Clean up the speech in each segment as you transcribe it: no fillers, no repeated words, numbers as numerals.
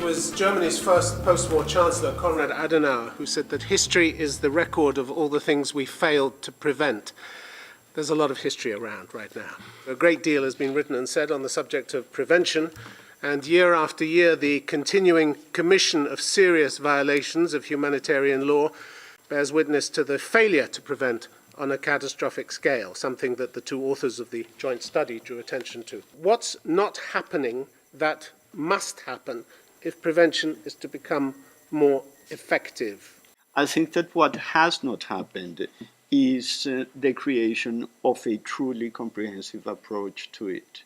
was Germany's first post-war Chancellor, Konrad Adenauer, who said that history is the record of all the things we failed to prevent. There's a lot of history around right now. A great deal has been written and said on the subject of prevention, and year after year the continuing commission of serious violations of humanitarian law bears witness to the failure to prevent on a catastrophic scale, something that the two authors of the joint study drew attention to. What's not happening that must happen if prevention is to become more effective? I think that what has not happened is the creation of a truly comprehensive approach to it.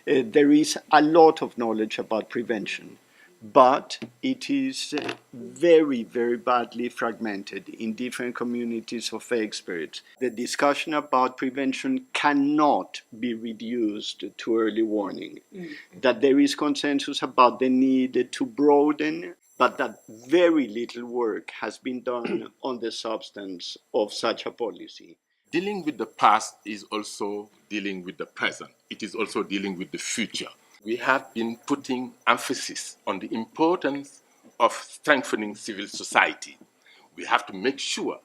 There is a lot of knowledge about prevention, but it is very, very badly fragmented in different communities of experts. The discussion about prevention cannot be reduced to early warning. That there is consensus about the need to broaden, but that very little work has been done on the substance of such a policy. Dealing with the past is also dealing with the present. It is also dealing with the future. We have been putting emphasis on the importance of strengthening civil society. We have to make sure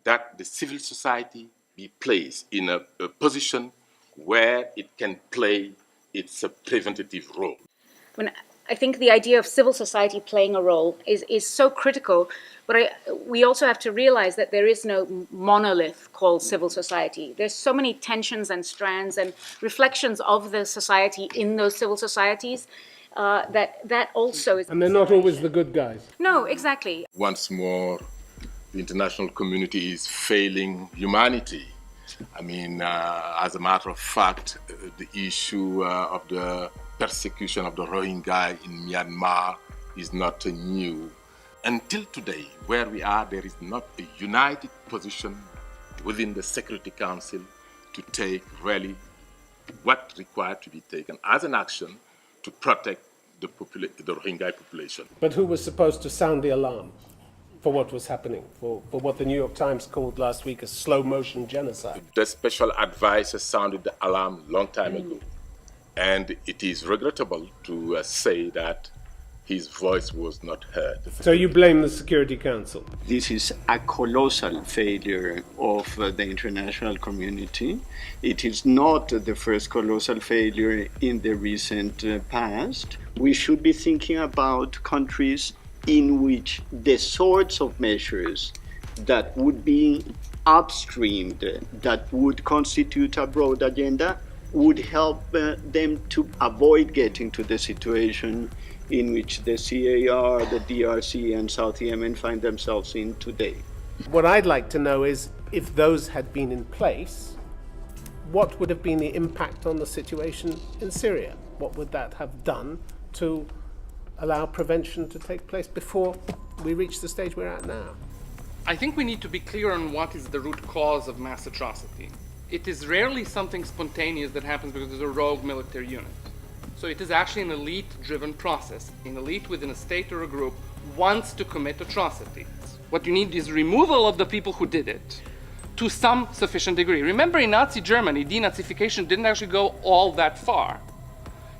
that the civil society be placed in a position where it can play its preventative role. I think the idea of civil society playing a role is so critical, but we also have to realize that there is no monolith called civil society. There's so many tensions and strands and reflections of the society in those civil societies that also is... And they're not always the good guys. No, exactly. Once more, the international community is failing humanity. I mean, as a matter of fact, the issue of the persecution of the Rohingya in Myanmar is not new. Until today, where we are, there is not a united position within the Security Council to take really what required to be taken as an action to protect the Rohingya population. But who was supposed to sound the alarm for what was happening, for what the New York Times called last week a slow-motion genocide? The special advisor sounded the alarm a long time ago. And it is regrettable to say that his voice was not heard. So you blame the Security Council? This is a colossal failure of the international community. It is not the first colossal failure in the recent past. We should be thinking about countries in which the sorts of measures that would be upstreamed, that would constitute a broad agenda, would help them to avoid getting to the situation in which the CAR, the DRC, and South Yemen find themselves in today. What I'd like to know is, if those had been in place, what would have been the impact on the situation in Syria? What would that have done to allow prevention to take place before we reach the stage we're at now? I think we need to be clear on what is the root cause of mass atrocity. It is rarely something spontaneous that happens because there's a rogue military unit. So it is actually an elite-driven process. An elite within a state or a group wants to commit atrocities. What you need is removal of the people who did it to some sufficient degree. Remember, in Nazi Germany, denazification didn't actually go all that far.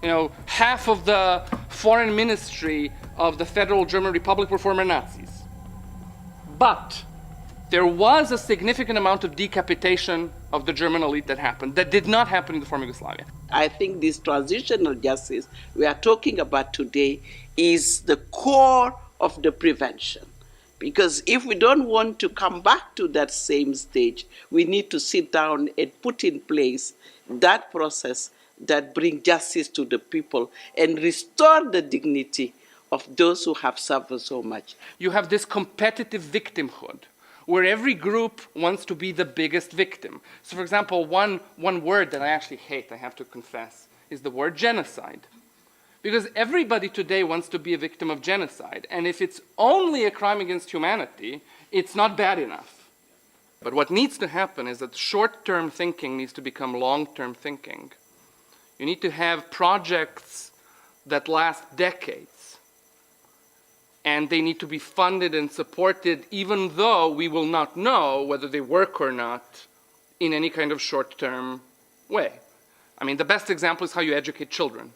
You know, half of the foreign ministry of the Federal German Republic were former Nazis. But there was a significant amount of decapitation of the German elite that happened, that did not happen in the former Yugoslavia. I think this transitional justice we are talking about today is the core of the prevention. Because if we don't want to come back to that same stage, we need to sit down and put in place that process that brings justice to the people and restore the dignity of those who have suffered so much. You have this competitive victimhood, where every group wants to be the biggest victim. So for example, one word that I actually hate, I have to confess, is the word genocide. Because everybody today wants to be a victim of genocide. And if it's only a crime against humanity, it's not bad enough. But what needs to happen is that short-term thinking needs to become long-term thinking. You need to have projects that last decades. And they need to be funded and supported, even though we will not know whether they work or not in any kind of short-term way. I mean, the best example is how you educate children.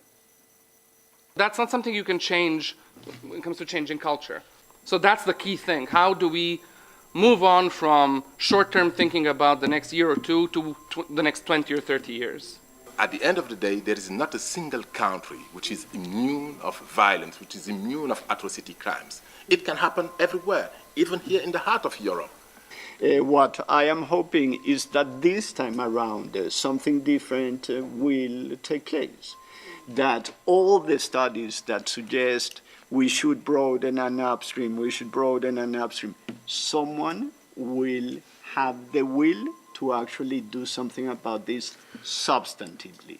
That's not something you can change when it comes to changing culture. So that's the key thing. How do we move on from short-term thinking about the next year or two to the next 20 or 30 years? At the end of the day, there is not a single country which is immune of violence, which is immune of atrocity crimes. It can happen everywhere, even here in the heart of Europe. What I am hoping is that this time around something different will take place. That all the studies that suggest we should broaden and upstream, someone will have the will to actually do something about this substantively.